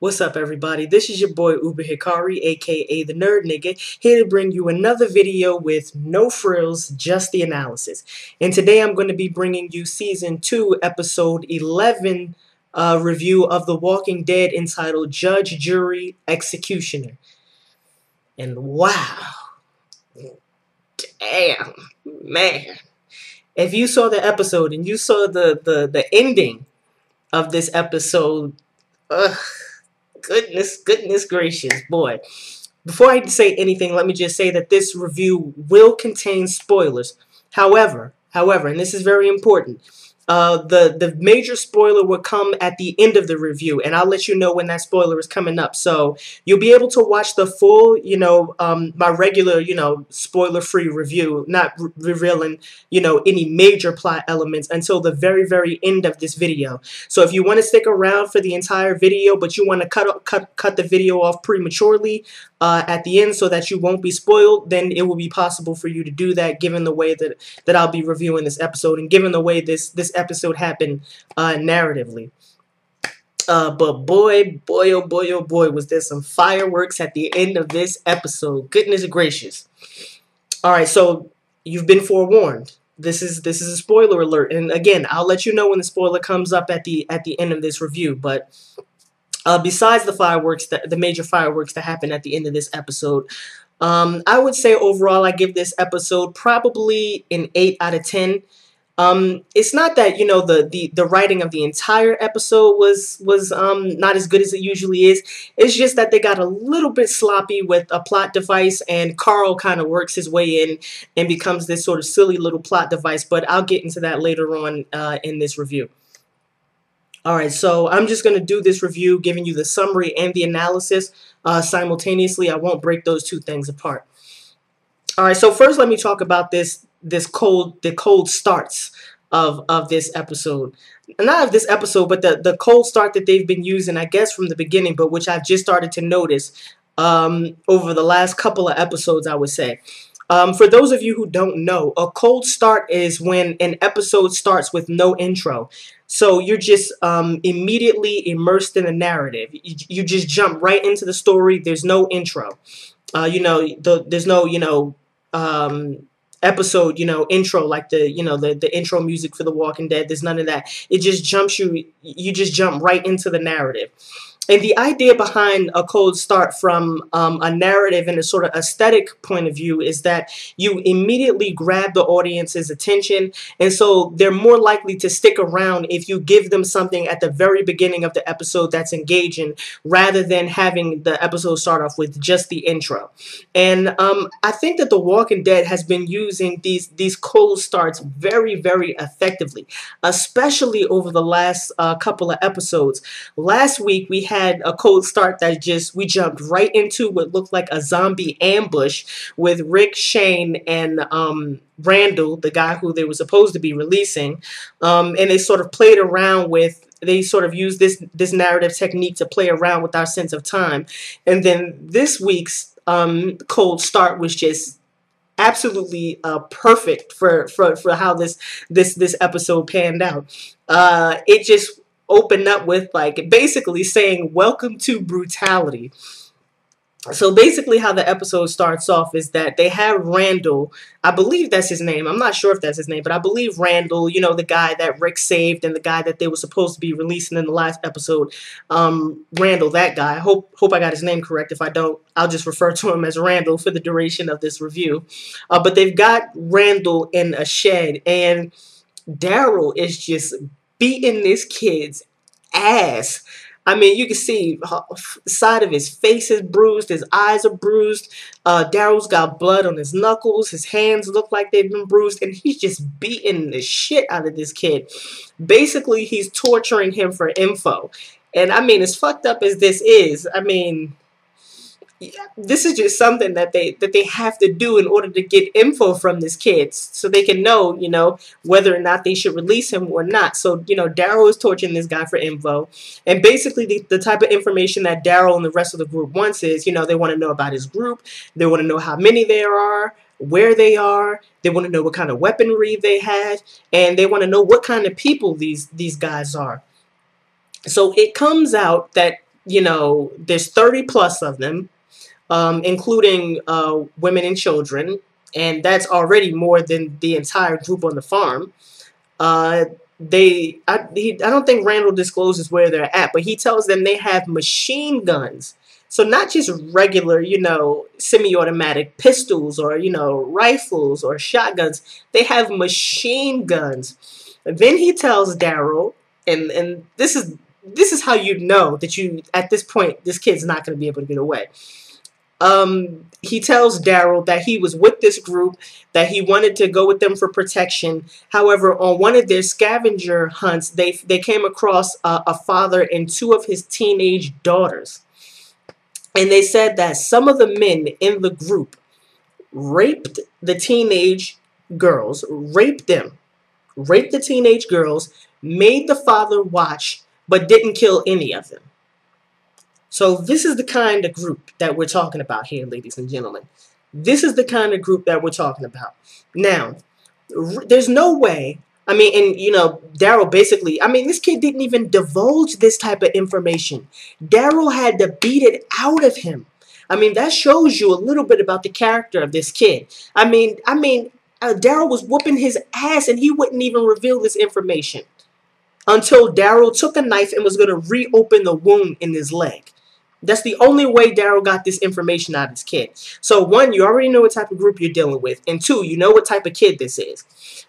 What's up, everybody? This is your boy Uber Hikari, aka the Nerd Nigga, here to bring you another video with no frills, just the analysis. And today I'm going to be bringing you Season 2, Episode 11 review of The Walking Dead entitled Judge, Jury, Executioner. And wow, damn, man. If you saw the episode and you saw the ending of this episode, goodness gracious, boy. Before I say anything, let me just say that this review will contain spoilers. However, and this is very important, the major spoiler will come at the end of the review, and I'll let you know when that spoiler is coming up. So you'll be able to watch the full, my regular, spoiler-free review, not revealing, any major plot elements until the very end of this video. So if you want to stick around for the entire video, but you want to cut the video off prematurely at the end so that you won't be spoiled, then it will be possible for you to do that, given the way that I'll be reviewing this episode and given the way this episode happened narratively. But boy, oh boy, was there some fireworks at the end of this episode. Goodness gracious. Alright, so you've been forewarned. This is a spoiler alert. And again, I'll let you know when the spoiler comes up at the end of this review. But besides the fireworks, the major fireworks that happen at the end of this episode, I would say overall I give this episode probably an 8 out of 10. It's not that, the writing of the entire episode was not as good as it usually is. It's just that they got a little bit sloppy with a plot device, and Carl kind of works his way in and becomes this sort of silly little plot device, but I'll get into that later on in this review. Alright, so I'm just going to do this review, giving you the summary and the analysis simultaneously. I won't break those two things apart. Alright, so first let me talk about the cold starts of this episode. Not of this episode, but the cold start that they've been using, I guess, from the beginning, but which I've just started to notice over the last couple of episodes, I would say. For those of you who don't know, a cold start is when an episode starts with no intro. So you're just immediately immersed in the narrative. You just jump right into the story. There's no intro. There's no, episode, intro, like the intro music for The Walking Dead. There's none of that. It just jumps you just jump right into the narrative. And the idea behind a cold start from a narrative and a sort of aesthetic point of view is that you immediately grab the audience's attention, and so they're more likely to stick around if you give them something at the very beginning of the episode that's engaging, rather than having the episode start off with just the intro. And I think that The Walking Dead has been using these cold starts very effectively, especially over the last couple of episode. Last week we had a cold start that we jumped right into what looked like a zombie ambush with Rick, Shane, and Randall, the guy who they were supposed to be releasing, and they sort of played around with. They sort of used this narrative technique to play around with our sense of time. And then this week's cold start was just absolutely perfect for how this episode panned out. It just opened up with basically saying welcome to brutality. So basically how the episode starts off is that they have Randall, I believe that's his name, I'm not sure if that's his name, but I believe Randall, the guy that Rick saved and the guy that they were supposed to be releasing in the last episode, Randall, that guy. I hope I got his name correct. If I don't, I'll just refer to him as Randall for the duration of this review. But they've got Randall in a shed, and Daryl is just beating this kid's ass. I mean, you can see the side of his face is bruised, his eyes are bruised, Daryl's got blood on his knuckles, his hands look like they've been bruised, and he's just beating the shit out of this kid. Basically, he's torturing him for info. And I mean, as fucked up as this is, I mean, this is just something that they have to do in order to get info from this kid so they can know, whether or not they should release him or not. So, Daryl is torturing this guy for info. And basically the type of information that Daryl and the rest of the group wants is, they want to know about his group. They want to know how many there are, where they are. They want to know what kind of weaponry they had. And they want to know what kind of people these guys are. So it comes out that there's 30 plus of them, including women and children, and that's already more than the entire group on the farm. Uh, I don't think Randall discloses where they're at, but he tells them they have machine guns. So not just regular, semi-automatic pistols or, rifles or shotguns. They have machine guns. And then he tells Daryl, and this is how you know that at this point this kid's not going to be able to get away. He tells Daryl that he was with this group, that he wanted to go with them for protection. However, on one of their scavenger hunts, they came across a father and two of his teenage daughters. And they said that some of the men in the group raped the teenage girls, raped the teenage girls, made the father watch, but didn't kill any of them. So this is the kind of group that we're talking about here, ladies and gentlemen. This is the kind of group that we're talking about. Now, there's no way, and Daryl basically, this kid didn't even divulge this type of information. Daryl had to beat it out of him. That shows you a little bit about the character of this kid. Daryl was whooping his ass and he wouldn't even reveal this information until Daryl took a knife and was going to reopen the wound in his leg. That's the only way Daryl got this information out of his kid. So one, you already know what type of group you're dealing with. And two, you know what type of kid this is.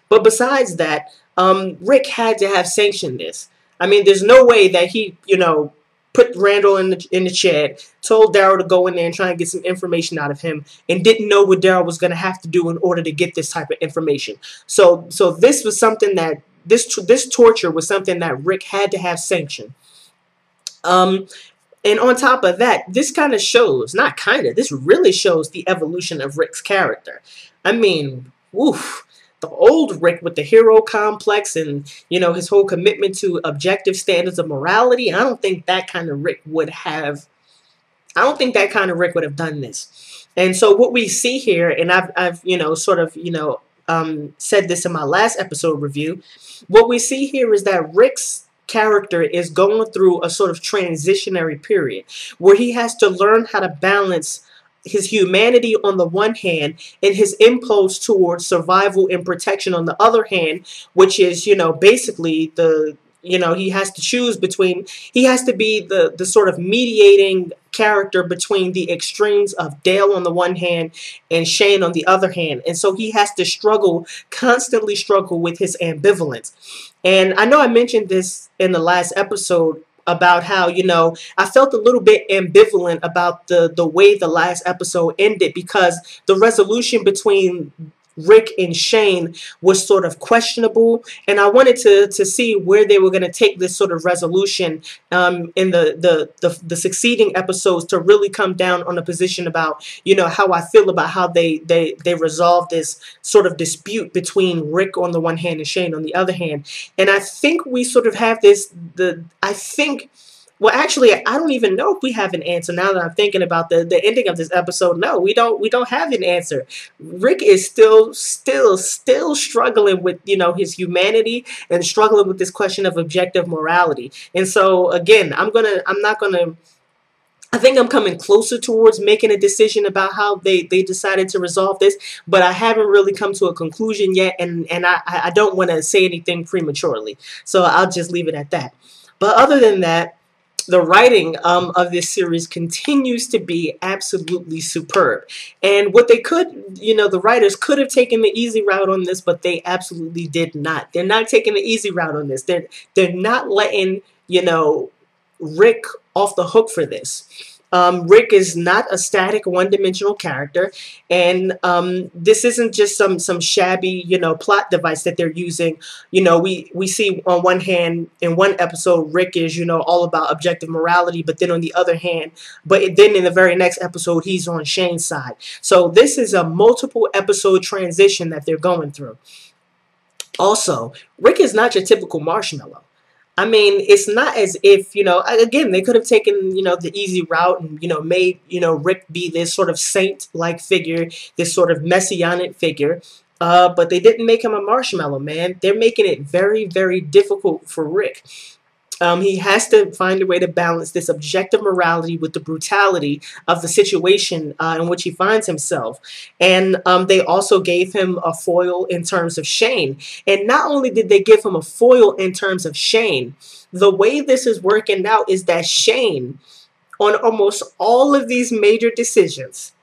But besides that, Rick had to have sanctioned this. There's no way that he, put Randall in the shed, told Daryl to go in there and try and get some information out of him, and didn't know what Daryl was going to have to do in order to get this type of information. So this was something that, this torture was something that Rick had to have sanctioned. And on top of that, this kind of shows, this really shows the evolution of Rick's character. Oof, the old Rick with the hero complex and, his whole commitment to objective standards of morality, I don't think that kind of Rick would have done this. And so what we see here, and I've said this in my last episode review, what we see here is that Rick's character is going through a sort of transitionary period where he has to learn how to balance his humanity on the one hand and his impulse towards survival and protection on the other hand, which is, basically he has to choose between, he has to be the sort of mediating character between the extremes of Dale on the one hand and Shane on the other hand. And so he has to constantly struggle with his ambivalence. And I know I mentioned this in the last episode about how, I felt a little bit ambivalent about the way the last episode ended because the resolution between Rick and Shane was sort of questionable, and I wanted to see where they were going to take this sort of resolution in the succeeding episodes to really come down on a position about how I feel about how they resolve this sort of dispute between Rick on the one hand and Shane on the other hand. And I think we sort of have well, actually, I don't even know if we have an answer now that I'm thinking about the ending of this episode. No, we don't have an answer. Rick is still struggling with, his humanity and struggling with this question of objective morality. And so, again, I think I'm coming closer towards making a decision about how they decided to resolve this, but I haven't really come to a conclusion yet, and I don't want to say anything prematurely. So I'll just leave it at that. But other than that, the writing of this series continues to be absolutely superb. And what they could, the writers could have taken the easy route on this, but they absolutely did not. They're not taking the easy route on this. They're not letting, Rick off the hook for this. Rick is not a static one-dimensional character, and this isn't just some shabby, plot device that they're using. We see on one hand, in one episode, Rick is, all about objective morality, but then on the other hand, then in the very next episode, he's on Shane's side. So this is a multiple episode transition that they're going through. Also, Rick is not your typical marshmallow. It's not as if, again, they could have taken, the easy route and, made, Rick be this sort of saint-like figure, this sort of messianic figure. But they didn't make him a marshmallow, man. They're making it very, very difficult for Rick. He has to find a way to balance this objective morality with the brutality of the situation in which he finds himself. And they also gave him a foil in terms of Shane. And not only did they give him a foil in terms of Shane, the way this is working out is that Shane, on almost all of these major decisions,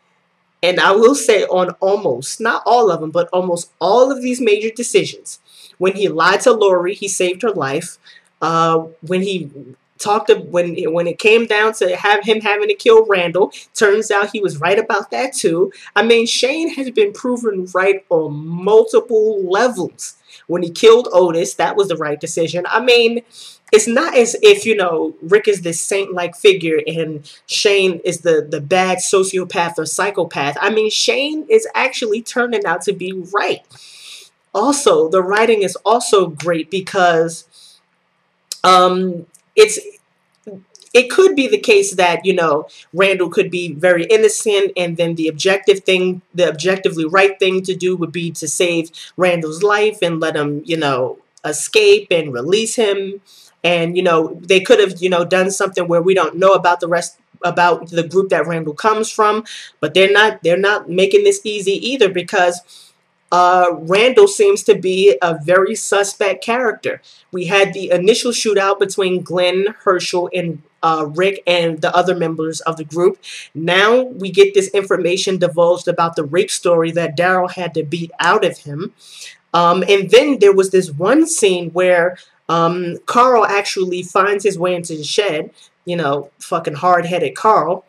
and I will say on almost, not all of them, but almost all of these major decisions, when he lied to Lori, he saved her life. When he talked to, when it came down to have him having to kill Randall, turns out he was right about that too. I mean, Shane has been proven right on multiple levels. When he killed Otis, that was the right decision. I mean, it's not as if, you know, Rick is this saint-like figure and Shane is the bad sociopath or psychopath. I mean, Shane is actually turning out to be right. Also, the writing is also great because it could be the case that, you know, Randall could be very innocent, and then the objectively right thing to do would be to save Randall's life and let him, you know, escape and release him. And, you know, they could have, you know, done something where we don't know about the rest, about the group that Randall comes from, but they're not making this easy either, because Randall seems to be a very suspect character. We had the initial shootout between Glenn, Herschel, and Rick and the other members of the group. Now we get this information divulged about the rape story that Daryl had to beat out of him. And then there was this one scene where Carl actually finds his way into the shed. You know, fucking hard-headed Carl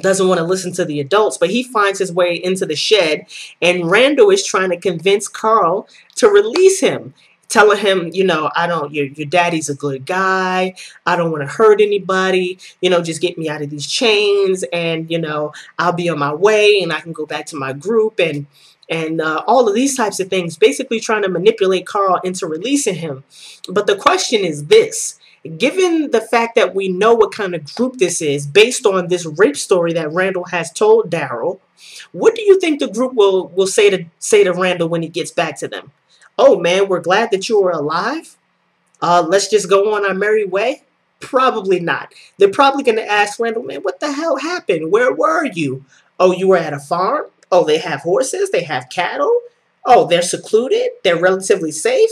doesn't want to listen to the adults, but he finds his way into the shed, and Randall is trying to convince Carl to release him, telling him, you know, your daddy's a good guy, I don't want to hurt anybody, you know, just get me out of these chains, and, you know, I'll be on my way, and I can go back to my group, and all of these types of things, basically trying to manipulate Carl into releasing him. But the question is this: given the fact that we know what kind of group this is based on this rape story that Randall has told Daryl, what do you think the group will say to Randall when he gets back to them? Oh man, we're glad that you were alive. Let's just go on our merry way. Probably not. They're probably going to ask Randall, man, what the hell happened? Where were you? Oh, you were at a farm? Oh, they have horses? They have cattle? Oh, they're secluded? They're relatively safe?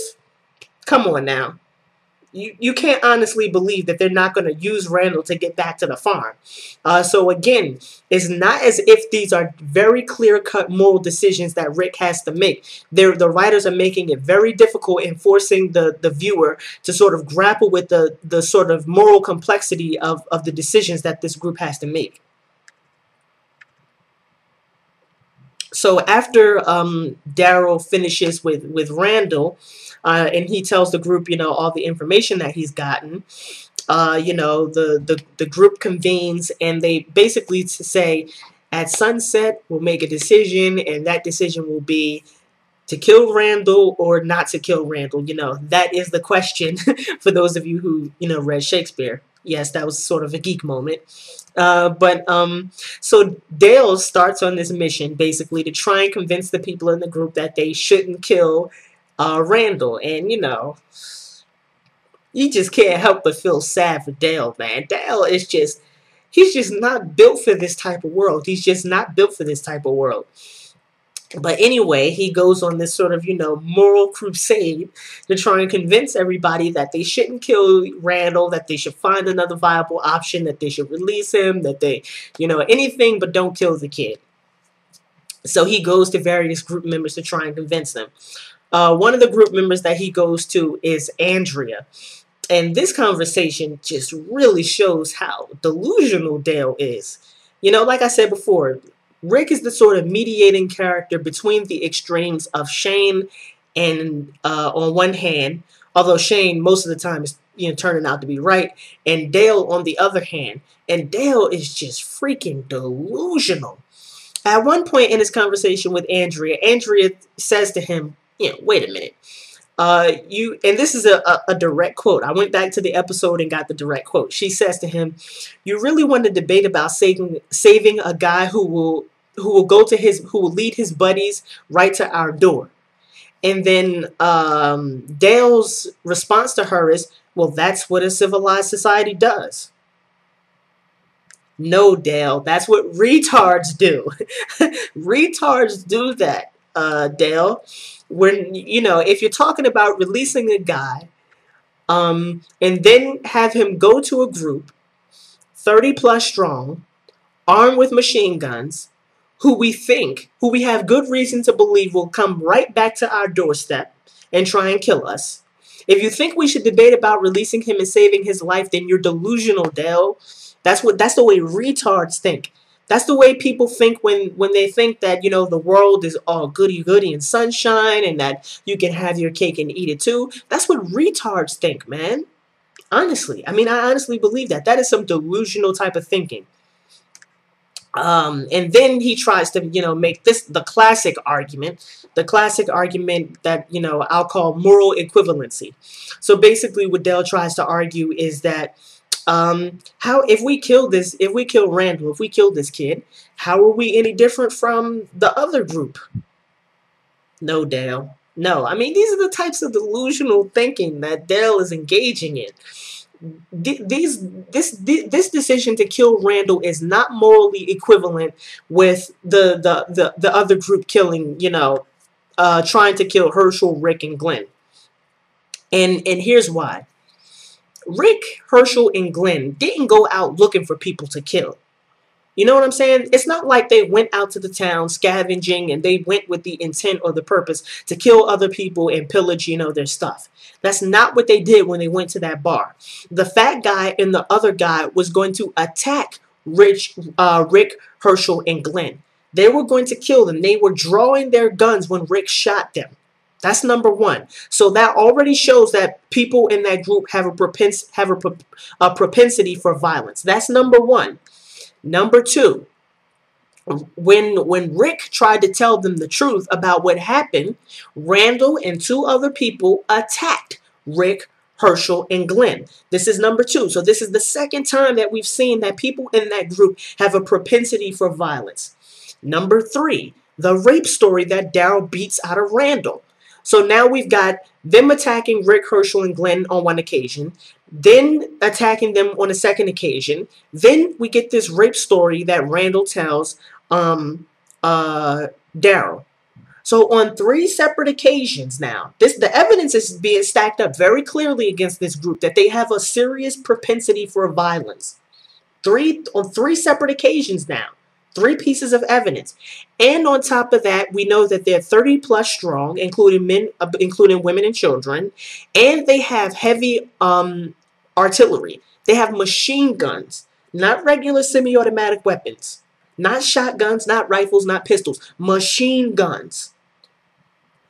Come on now. You can't honestly believe that they're not going to use Randall to get back to the farm. So again, it's not as if these are very clear-cut moral decisions that Rick has to make. The writers are making it very difficult and forcing the viewer to sort of grapple with the sort of moral complexity of the decisions that this group has to make. So after Daryl finishes with Randall, and he tells the group, you know, all the information that he's gotten, you know, the group convenes, and they basically say, at sunset, we'll make a decision, and that decision will be to kill Randall or not to kill Randall. You know, that is the question for those of you who, you know, read Shakespeare. Yes, that was sort of a geek moment. So Dale starts on this mission basically to try and convince the people in the group that they shouldn't kill Randall. And, you know, you just can't help but feel sad for Dale, man. Dale is just, he's just not built for this type of world. He's just not built for this type of world. But anyway, he goes on this sort of, you know, moral crusade to try and convince everybody that they shouldn't kill Randall, that they should find another viable option, that they should release him, that they, you know, anything but don't kill the kid. So he goes to various group members to try and convince them. One of the group members that he goes to is Andrea. And this conversation just really shows how delusional Dale is. You know, like I said before, Rick is the sort of mediating character between the extremes of Shane and, on one hand, although Shane most of the time is, you know, turning out to be right, and Dale on the other hand. And Dale is just freaking delusional. At one point in his conversation with Andrea, Andrea says to him, you know, wait a minute. And this is a direct quote. I went back to the episode and got the direct quote. She says to him, you really want to debate about saving a guy who will lead his buddies right to our door. And then Dale's response to her is, Well, that's what a civilized society does. No, Dale, that's what retards do. Retards do that, Dale. When, if you're talking about releasing a guy, and then have him go to a group, 30 plus strong, armed with machine guns, who we have good reason to believe will come right back to our doorstep and try and kill us. If you think we should debate about releasing him and saving his life, then you're delusional, Dale. That's the way retards think. That's the way people think when they think that, the world is all goody-goody and sunshine and that you can have your cake and eat it too. That's what retards think, man. Honestly. I mean, I honestly believe that. That is some delusional type of thinking. And then he tries to, make this the classic argument that, I'll call moral equivalency. So basically what Dale tries to argue is that if we kill Randall, if we kill this kid, how are we any different from the other group? No, Dale. No. I mean, these are the types of delusional thinking that Dale is engaging in. This decision to kill Randall is not morally equivalent with the other group killing, trying to kill Herschel, Rick, and Glenn. And here's why. Rick, Herschel, and Glenn didn't go out looking for people to kill. You know what I'm saying? It's not like they went out to the town scavenging and they went with the intent or the purpose to kill other people and pillage, their stuff. That's not what they did when they went to that bar. The fat guy and the other guy was going to attack Rick, Herschel, and Glenn. They were going to kill them. They were drawing their guns when Rick shot them. That's number one. So that already shows that people in that group have a propensity for violence. That's number one. Number two, when Rick tried to tell them the truth about what happened, Randall and two other people attacked Rick, Herschel, and Glenn. This is number two. So this is the second time that we've seen that people in that group have a propensity for violence. Number three, the rape story that Daryl beats out of Randall. So now we've got them attacking Rick, Herschel, and Glenn on one occasion, then attacking them on a second occasion. Then we get this rape story that Randall tells Daryl. So on three separate occasions now, the evidence is being stacked up very clearly against this group that they have a serious propensity for violence. On three separate occasions now. 3 pieces of evidence. And on top of that, we know that they're 30 plus strong, including women and children. And they have heavy artillery. They have machine guns, not regular semi-automatic weapons. Not shotguns, not rifles, not pistols. Machine guns.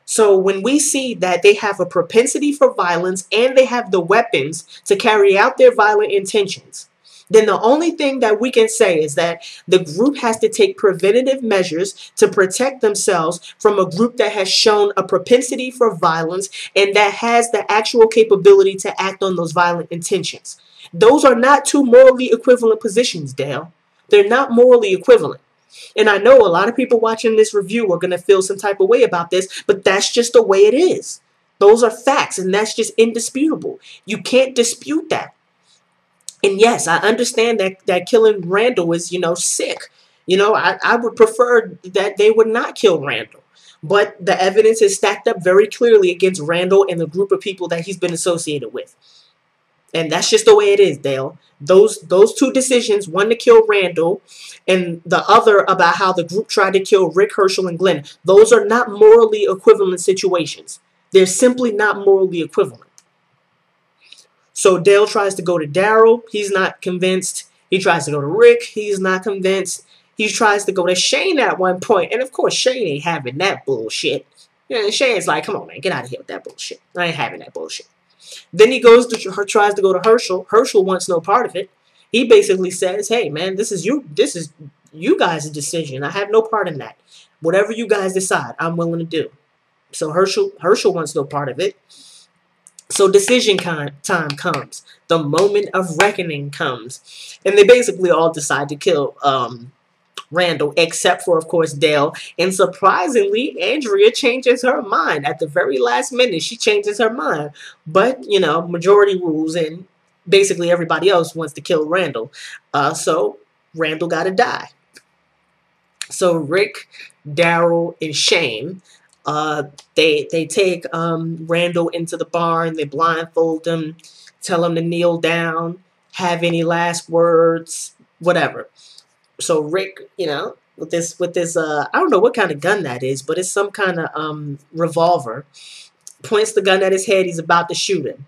So when we see that they have a propensity for violence and they have the weapons to carry out their violent intentions, then the only thing that we can say is that the group has to take preventative measures to protect themselves from a group that has shown a propensity for violence and that has the actual capability to act on those violent intentions. Those are not two morally equivalent positions, Dale. They're not morally equivalent. And I know a lot of people watching this review are going to feel some type of way about this, but that's just the way it is. Those are facts, and that's just indisputable. You can't dispute that. And yes, I understand that killing Randall is, sick. I would prefer that they would not kill Randall. But the evidence is stacked up very clearly against Randall and the group of people that he's been associated with. And that's just the way it is, Dale. Those two decisions, one to kill Randall and the other about how the group tried to kill Rick, Herschel, and Glenn, those are not morally equivalent situations. They're simply not morally equivalent. So Dale tries to go to Daryl. He's not convinced. He tries to go to Rick. He's not convinced. He tries to go to Shane at one point. And of course, Shane ain't having that bullshit. Shane's like, come on, man, get out of here with that bullshit. I ain't having that bullshit. Then he tries to go to Herschel. Herschel wants no part of it. He basically says, hey, man, this is you guys' decision. I have no part in that. Whatever you guys decide, I'm willing to do. So Herschel wants no part of it. So decision time comes. The moment of reckoning comes. And they basically all decide to kill Randall, except for, of course, Dale. And surprisingly, Andrea changes her mind. At the very last minute, she changes her mind. But, you know, majority rules, and basically everybody else wants to kill Randall. So Randall got to die. So Rick, Daryl, and Shane, they take Randall into the barn. They blindfold him, tell him to kneel down, have any last words, whatever. So Rick, you know, with this I don't know what kind of gun that is, but it's some kind of revolver. Points the gun at his head. He's about to shoot him.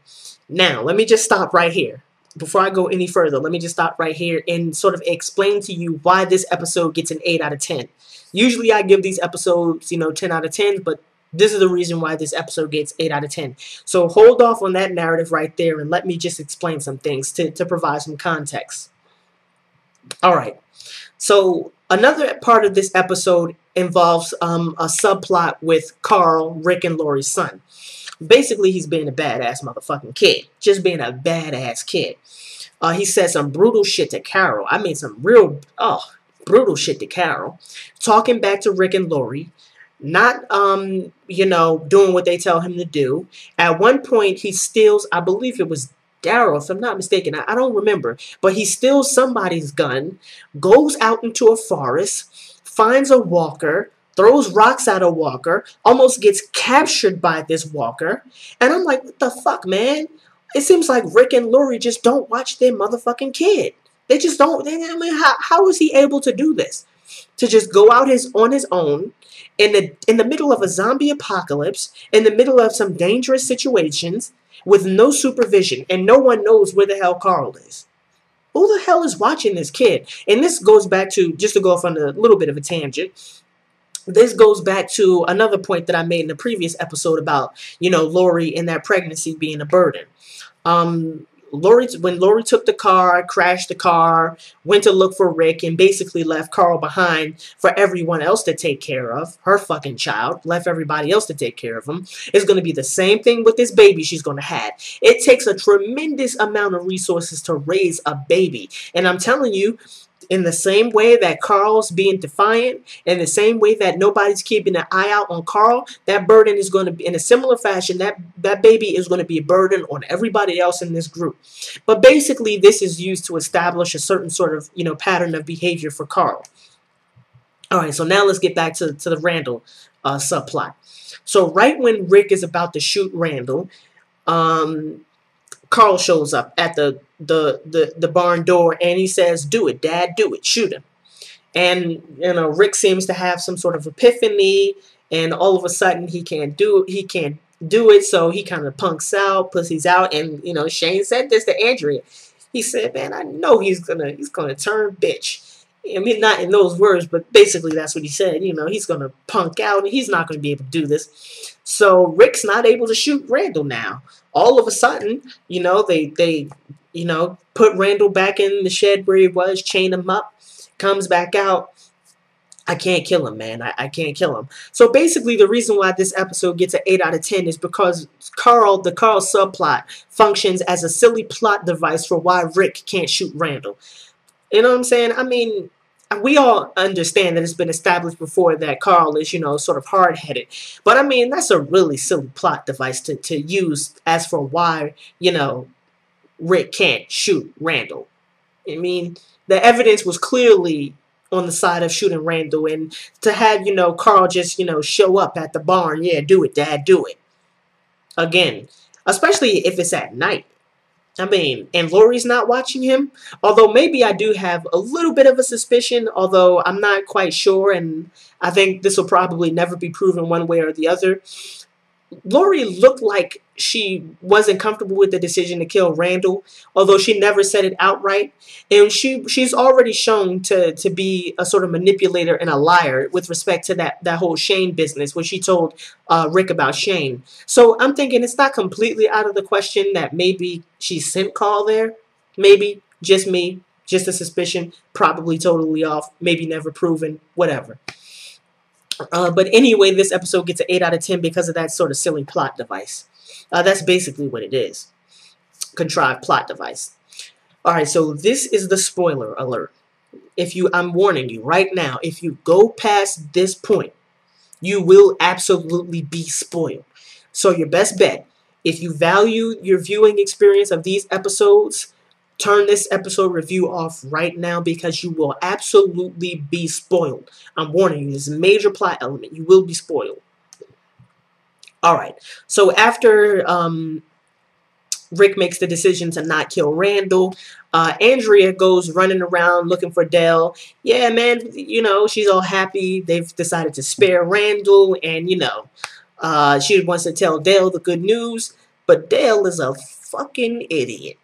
Now, let me just stop right here. Before I go any further, let me just stop right here and sort of explain to you why this episode gets an 8 out of 10. Usually I give these episodes, you know, 10 out of 10, but this is the reason why this episode gets 8 out of 10. So hold off on that narrative right there and let me just explain some things to provide some context. All right. So another part of this episode involves a subplot with Carl, Rick, and Lori's son. Basically, he's being a badass motherfucking kid. Just being a badass kid. He said some brutal shit to Carol. I mean, some real, brutal shit to Carol. Talking back to Rick and Lori. Not, you know, doing what they tell him to do. At one point, he steals, I believe it was Daryl, if I'm not mistaken. I don't remember. But he steals somebody's gun, goes out into a forest, finds a walker, throws rocks at a walker, almost gets captured by this walker. And I'm like, what the fuck, man? It seems like Rick and Lori just don't watch their motherfucking kid. They just don't. I mean, how is he able to do this? To just go out on his own in the middle of a zombie apocalypse, in the middle of some dangerous situations, with no supervision, and no one knows where the hell Carl is. Who the hell is watching this kid? And this goes back to, just to go off on a little bit of a tangent, this goes back to another point that I made in the previous episode about, you know, Lori and that pregnancy being a burden. When Lori took the car, crashed the car, went to look for Rick, and basically left Carl behind for everyone else to take care of, her fucking child, left everybody else to take care of him, it's going to be the same thing with this baby she's going to have. It takes a tremendous amount of resources to raise a baby. And I'm telling you, in the same way that Carl's being defiant, in the same way that nobody's keeping an eye out on Carl, that burden is going to be, in a similar fashion, that baby is going to be a burden on everybody else in this group. But basically, this is used to establish a certain sort of, you know, pattern of behavior for Carl. All right, so now let's get back to the Randall subplot. So right when Rick is about to shoot Randall, Carl shows up at the barn door, and he says, "Do it, Dad, do it, shoot him." And, you know, Rick seems to have some sort of epiphany, and all of a sudden he can't do it, so he kind of punks out, pussies out. And, you know, Shane said this to Andrea. He said, "Man, I know he's gonna turn bitch." I mean, not in those words, but basically that's what he said. You know, he's gonna punk out, and he's not gonna be able to do this. So Rick's not able to shoot Randall now. All of a sudden, you know, they you know, put Randall back in the shed where he was, chain him up, comes back out. I can't kill him, man. I can't kill him. So basically, the reason why this episode gets an 8 out of 10 is because the Carl subplot functions as a silly plot device for why Rick can't shoot Randall. You know what I'm saying? I mean, we all understand that it's been established before that Carl is, you know, sort of hard-headed. But, I mean, that's a really silly plot device to use as for why, you know, Rick can't shoot Randall. I mean, the evidence was clearly on the side of shooting Randall. And to have, you know, Carl just, you know, show up at the barn, yeah, do it, Dad, do it. Again, especially if it's at night. I mean, and Lori's not watching him. Although maybe I do have a little bit of a suspicion, although I'm not quite sure, and I think this will probably never be proven one way or the other. Lori looked like she wasn't comfortable with the decision to kill Randall, although she never said it outright. And she's already shown to be a sort of manipulator and a liar with respect to that whole Shane business, when she told Rick about Shane. So I'm thinking it's not completely out of the question that maybe she sent Carl there. Maybe. Just me. Just a suspicion. Probably totally off. Maybe never proven. Whatever. But anyway, this episode gets an 8 out of 10 because of that sort of silly plot device. That's basically what it is. Contrived plot device. Alright, so this is the spoiler alert. I'm warning you right now, if you go past this point, you will absolutely be spoiled. So your best bet, if you value your viewing experience of these episodes, turn this episode review off right now because you will absolutely be spoiled. I'm warning you, this is a major plot element. You will be spoiled. Alright, so after Rick makes the decision to not kill Randall, Andrea goes running around looking for Dale. Yeah, man, you know, she's all happy. They've decided to spare Randall, and, you know, she wants to tell Dale the good news, but Dale is a fucking idiot.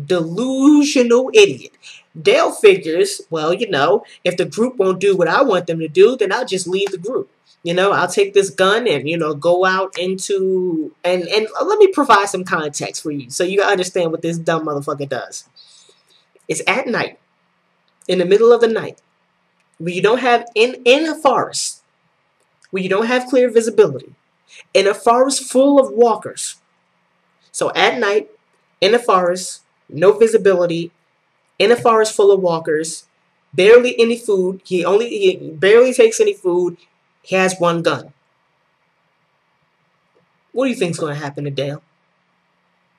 Delusional idiot. Dale figures, well, you know, if the group won't do what I want them to do, then I'll just leave the group. You know, I'll take this gun and, you know, go out into, and let me provide some context for you so you understand what this dumb motherfucker does. It's at night, in the middle of the night, where you don't have, in a forest, where you don't have clear visibility, in a forest full of walkers. So at night, in a forest, no visibility, in a forest full of walkers, barely any food, he barely takes any food, he has one gun. What do you think's going to happen to Dale?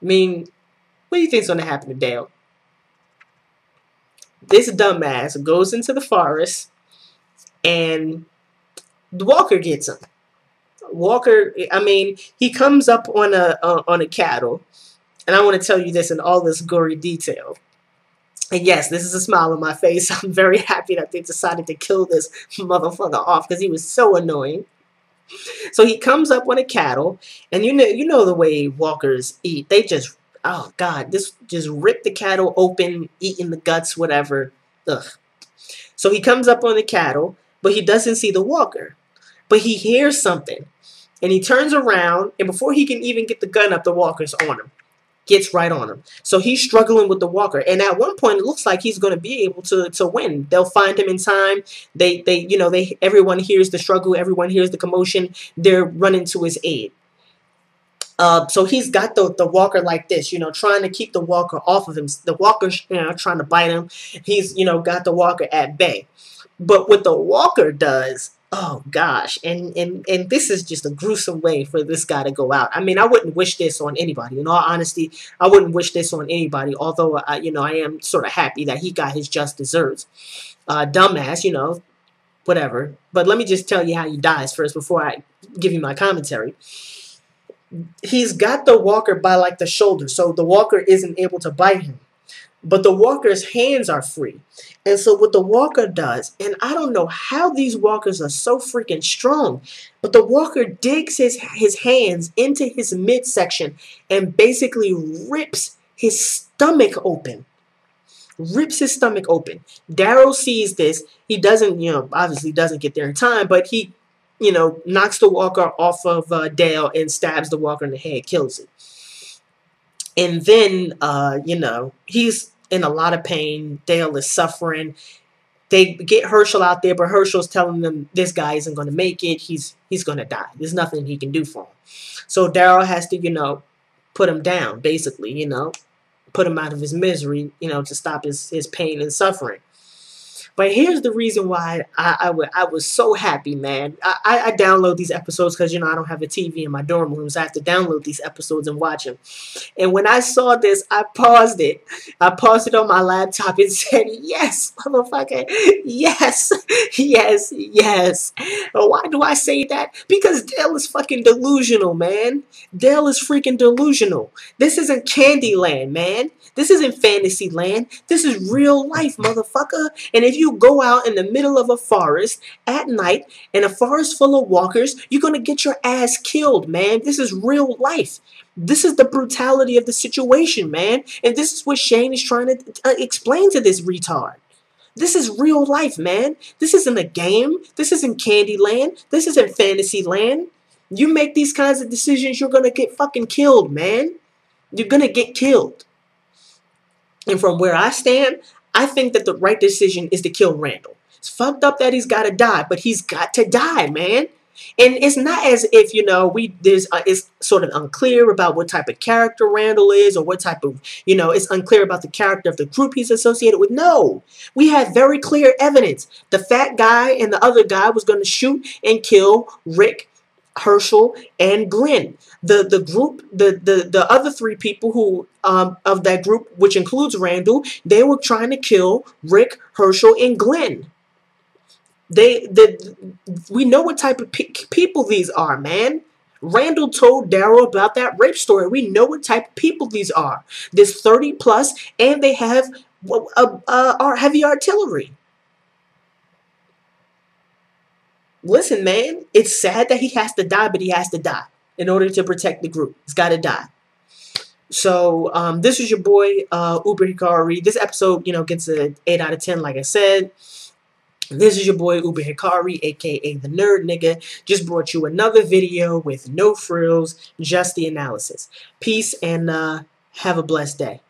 I mean, what do you think's going to happen to Dale? This dumbass goes into the forest, and the walker gets him. Walker, I mean, he comes up on a cattle, and I want to tell you this in all this gory detail. And yes, this is a smile on my face. I'm very happy that they decided to kill this motherfucker off because he was so annoying. So he comes up on a cattle, and you know the way walkers eat. They just, oh God, this just rip the cattle open, eating the guts, whatever. Ugh. So he comes up on the cattle, but he doesn't see the walker. But he hears something, and he turns around, and before he can even get the gun up, the walker's on him. Gets right on him. So he's struggling with the walker. And at one point, it looks like he's going to be able to win. They'll find him in time. Everyone hears the struggle. Everyone hears the commotion. They're running to his aid. So he's got the walker like this, you know, trying to keep the walker off of him. The walker's, you know, trying to bite him. He's, you know, got the walker at bay. But what the walker does, oh gosh, and this is just a gruesome way for this guy to go out. I mean, I wouldn't wish this on anybody. In all honesty, I wouldn't wish this on anybody. Although, I am sort of happy that he got his just desserts. Dumbass, you know, whatever. But let me just tell you how he dies first before I give you my commentary. He's got the walker by like the shoulder, so the walker isn't able to bite him. But the walker's hands are free. And so what the walker does, and I don't know how these walkers are so freaking strong, but the walker digs his hands into his midsection and basically rips his stomach open. Rips his stomach open. Daryl sees this. He doesn't, you know, obviously doesn't get there in time, but he, you know, knocks the walker off of Dale and stabs the walker in the head, kills it. And then, you know, he's in a lot of pain. Dale is suffering. They get Herschel out there, but Herschel's telling them this guy isn't going to make it. He's going to die. There's nothing he can do for him. So Daryl has to, you know, put him down, basically, you know, put him out of his misery, you know, to stop his pain and suffering. But here's the reason why I was so happy, man. I download these episodes because, you know, I don't have a TV in my dorm room, so I have to download these episodes and watch them. And when I saw this, I paused it. I paused it on my laptop and said, yes, motherfucker, yes, yes, yes. Why do I say that? Because Dale is fucking delusional, man. Dale is freaking delusional. This isn't Candyland, man. This isn't Fantasyland. This is real life, motherfucker. And if you go out in the middle of a forest at night in a forest full of walkers, you're going to get your ass killed, man. This is real life. This is the brutality of the situation, man. And this is what Shane is trying to explain to this retard. This is real life, man. This isn't a game. This isn't Candyland. This isn't Fantasyland. You make these kinds of decisions, you're going to get fucking killed, man. You're going to get killed. And from where I stand, I think that the right decision is to kill Randall. It's fucked up that he's got to die, but he's got to die, man. And it's not as if, you know, it's sort of unclear about what type of character Randall is, or what type of, you know, it's unclear about the character of the group he's associated with. No, we had very clear evidence. The fat guy and the other guy was going to shoot and kill Rick, Herschel, and Glenn. The group, the other three people who of that group, which includes Randall, they were trying to kill Rick, Herschel, and Glenn. We know what type of people these are, man. Randall told Daryl about that rape story. We know what type of people these are. There's 30 plus, and they have heavy artillery. Listen, man, it's sad that he has to die, but he has to die in order to protect the group. He's got to die. So this is your boy Uber Hikari. This episode, you know, gets an 8 out of 10, like I said. This is your boy Uber Hikari, aka the Nerd Nigga. Just brought you another video with no frills, just the analysis. Peace, and have a blessed day.